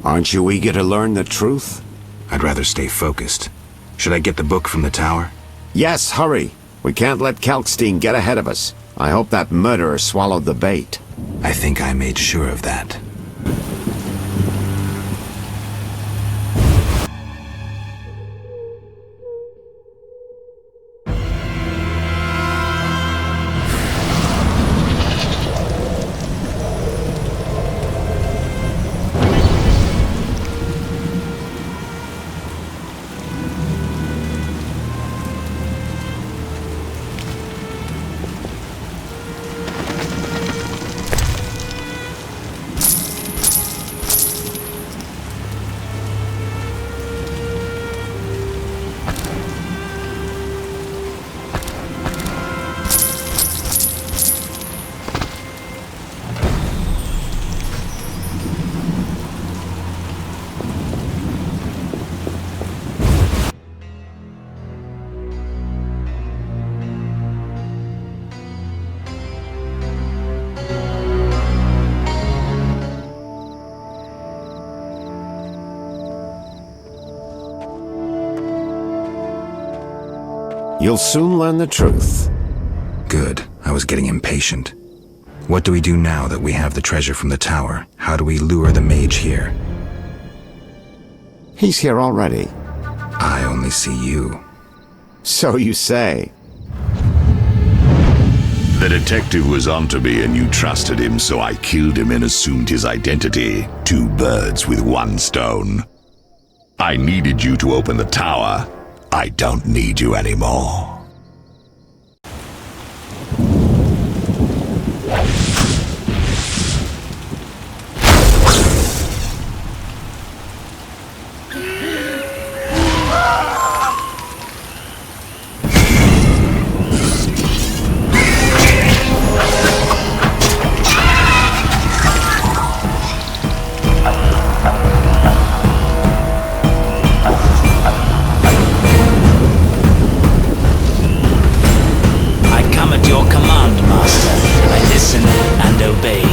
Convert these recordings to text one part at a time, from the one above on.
Aren't you eager to learn the truth? I'd rather stay focused. Should I get the book from the tower? Yes, hurry. We can't let Kalkstein get ahead of us. I hope that murderer swallowed the bait. I think I made sure of that. You'll soon learn the truth. Good. I was getting impatient. What do we do now that we have the treasure from the tower? How do we lure the mage here? He's here already. I only see you. So you say. The detective was onto me and you trusted him, so I killed him and assumed his identity. 2 birds with 1 stone. I needed you to open the tower. I don't need you anymore.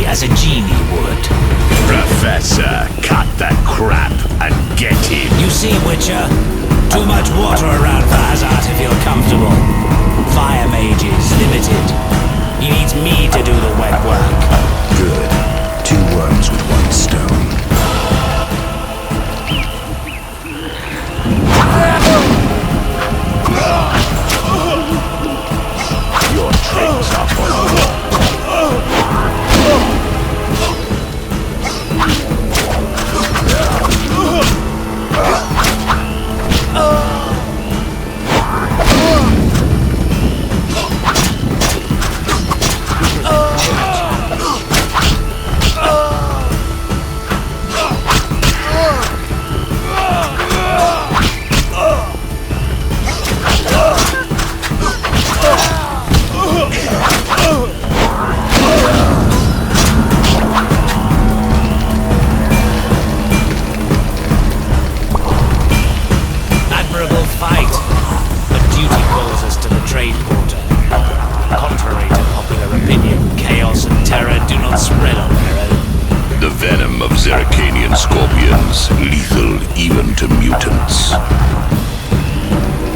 As a genie would. Professor, cut that crap and get him. You see, Witcher? Too much water around for Hazard to feel comfortable. Fire mage is limited. He needs me to do the wet work. Good. 2 worms with 1 stone. Your tricks are for you.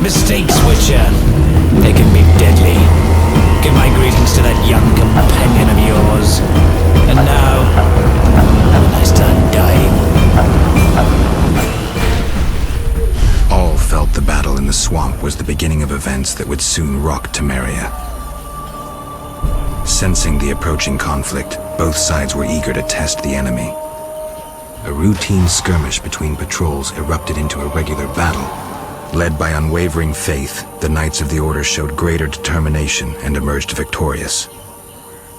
Mistakes, Witcher. They can be deadly. Give my greetings to that young companion of yours. And now, when I start dying. All felt the battle in the swamp was the beginning of events that would soon rock Temeria. Sensing the approaching conflict, both sides were eager to test the enemy. A routine skirmish between patrols erupted into a regular battle. Led by unwavering faith, the Knights of the Order showed greater determination and emerged victorious.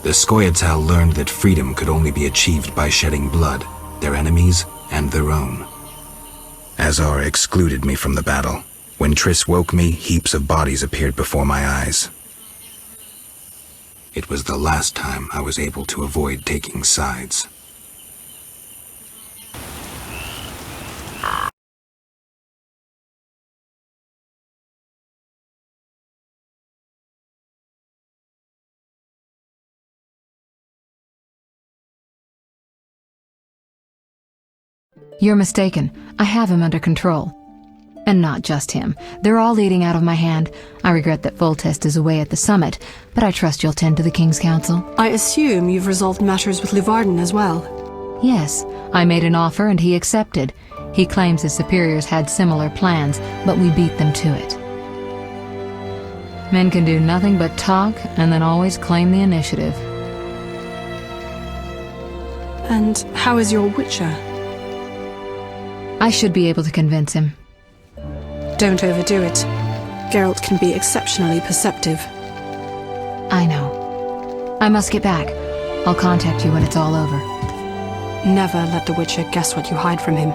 The Scoia'tael learned that freedom could only be achieved by shedding blood, their enemies and their own. Azar excluded me from the battle, When Triss woke me, heaps of bodies appeared before my eyes. It was the last time I was able to avoid taking sides. You're mistaken. I have him under control. And not just him. They're all leading out of my hand. I regret that Foltest is away at the summit, but I trust you'll tend to the King's Council. I assume you've resolved matters with Luvarden as well. Yes, I made an offer and he accepted. He claims his superiors had similar plans, but we beat them to it. Men can do nothing but talk and then always claim the initiative. And how is your Witcher? I should be able to convince him. Don't overdo it. Geralt can be exceptionally perceptive. I know. I must get back. I'll contact you when it's all over. Never let the Witcher guess what you hide from him.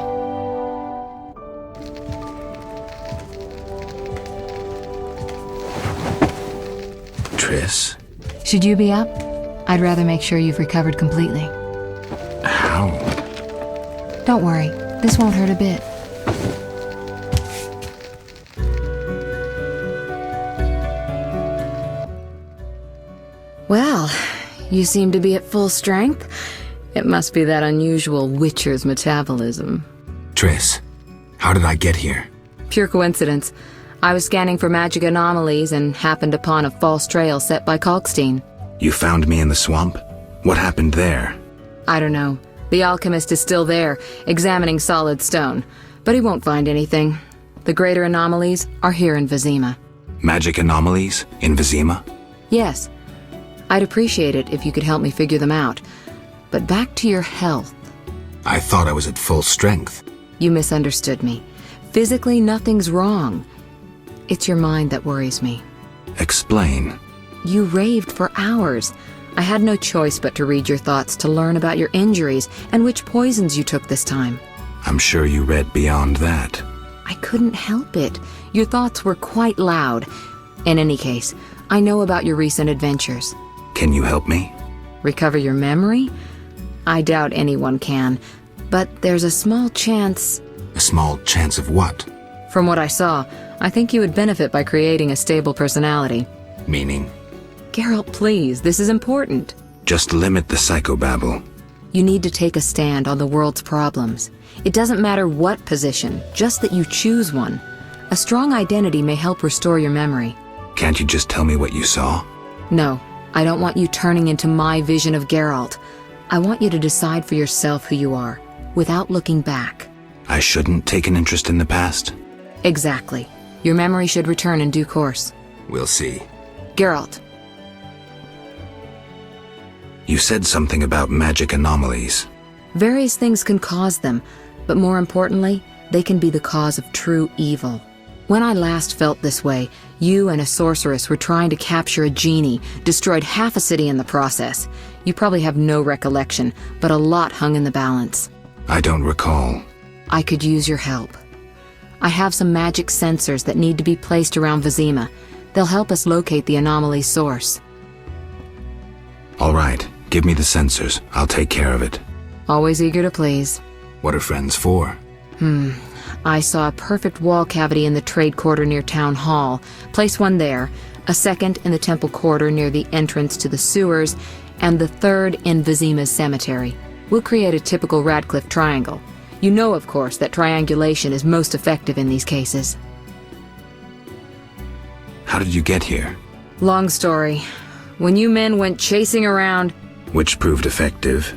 Triss? Should you be up? I'd rather make sure you've recovered completely. How? Don't worry. This won't hurt a bit. Well, you seem to be at full strength. It must be that unusual Witcher's metabolism. Triss, how did I get here? Pure coincidence. I was scanning for magic anomalies and happened upon a false trail set by Kalkstein. You found me in the swamp? What happened there? I don't know. The alchemist is still there, examining solid stone, but he won't find anything. The greater anomalies are here in Vizima. Magic anomalies in Vizima? Yes. I'd appreciate it if you could help me figure them out. But back to your health. I thought I was at full strength. You misunderstood me. Physically, nothing's wrong. It's your mind that worries me. Explain. You raved for hours. I had no choice but to read your thoughts to learn about your injuries and which poisons you took this time. I'm sure you read beyond that. I couldn't help it. Your thoughts were quite loud. In any case, I know about your recent adventures. Can you help me? Recover your memory? I doubt anyone can, but there's a small chance... A small chance of what? From what I saw, I think you would benefit by creating a stable personality. Meaning? Geralt, please, this is important. Just limit the psychobabble. You need to take a stand on the world's problems. It doesn't matter what position, just that you choose one. A strong identity may help restore your memory. Can't you just tell me what you saw? No, I don't want you turning into my vision of Geralt. I want you to decide for yourself who you are, without looking back. I shouldn't take an interest in the past? Exactly. Your memory should return in due course. We'll see. Geralt. You said something about magic anomalies. Various things can cause them, but more importantly, they can be the cause of true evil. When I last felt this way, you and a sorceress were trying to capture a genie, destroyed half a city in the process. You probably have no recollection, but a lot hung in the balance. I don't recall. I could use your help. I have some magic sensors that need to be placed around Vizima. They'll help us locate the anomaly's source. All right, give me the sensors. I'll take care of it. Always eager to please. What are friends for? I saw a perfect wall cavity in the trade quarter near Town Hall. Place one there, a second in the temple quarter near the entrance to the sewers, and the third in Vizima's cemetery. We'll create a typical Radcliffe triangle. You know, of course, that triangulation is most effective in these cases. How did you get here? Long story. When you men went chasing around, Which proved effective.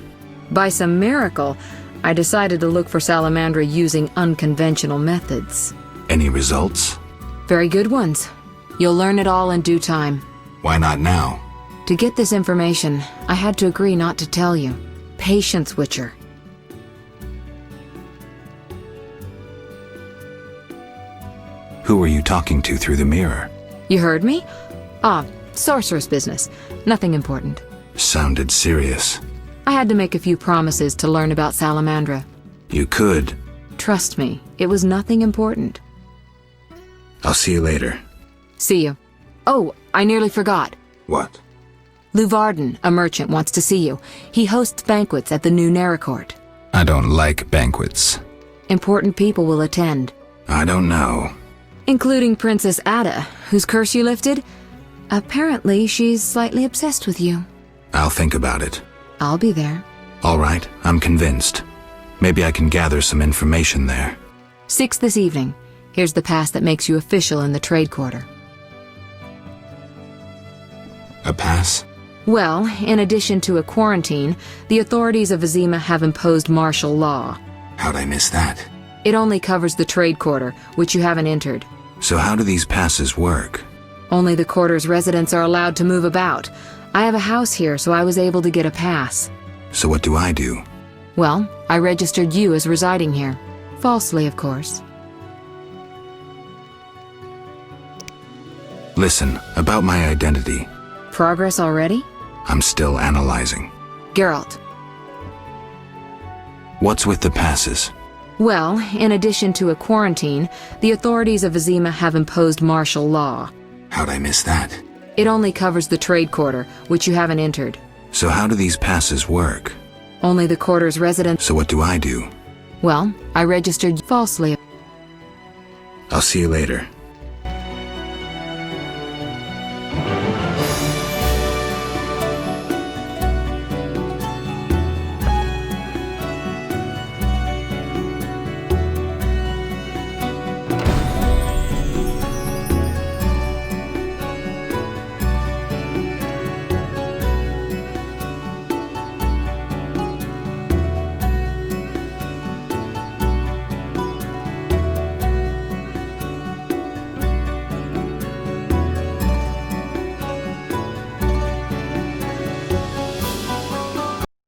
by some miracle, I decided to look for Salamandra using unconventional methods. Any results? Very good ones. You'll learn it all in due time. Why not now? To get this information, I had to agree not to tell you. Patience, Witcher. Who were you talking to through the mirror? You heard me? Sorceress business. Nothing important. Sounded serious. I had to make a few promises to learn about Salamandra. You could. Trust me, it was nothing important. I'll see you later. See you. Oh, I nearly forgot. What? Lou Varden, a merchant, wants to see you. He hosts banquets at the new Neracourt. I don't like banquets. Important people will attend. I don't know. Including Princess Ada, whose curse you lifted. Apparently, she's slightly obsessed with you. I'll think about it. I'll be there. All right, I'm convinced. Maybe I can gather some information there. 6 this evening. Here's the pass that makes you official in the trade quarter. A pass? Well, in addition to a quarantine, the authorities of Vizima have imposed martial law. How'd I miss that? It only covers the trade quarter, which you haven't entered. So how do these passes work? Only the quarter's residents are allowed to move about. I have a house here, so I was able to get a pass. So what do I do? Well, I registered you as residing here. Falsely, of course. Listen, about my identity. Progress already? I'm still analyzing. Geralt. What's with the passes? Well, in addition to a quarantine, the authorities of Vizima have imposed martial law. How'd I miss that? It only covers the trade quarter, which you haven't entered. So how do these passes work? Only the quarter's residents. So what do I do? Well, I registered falsely. I'll see you later.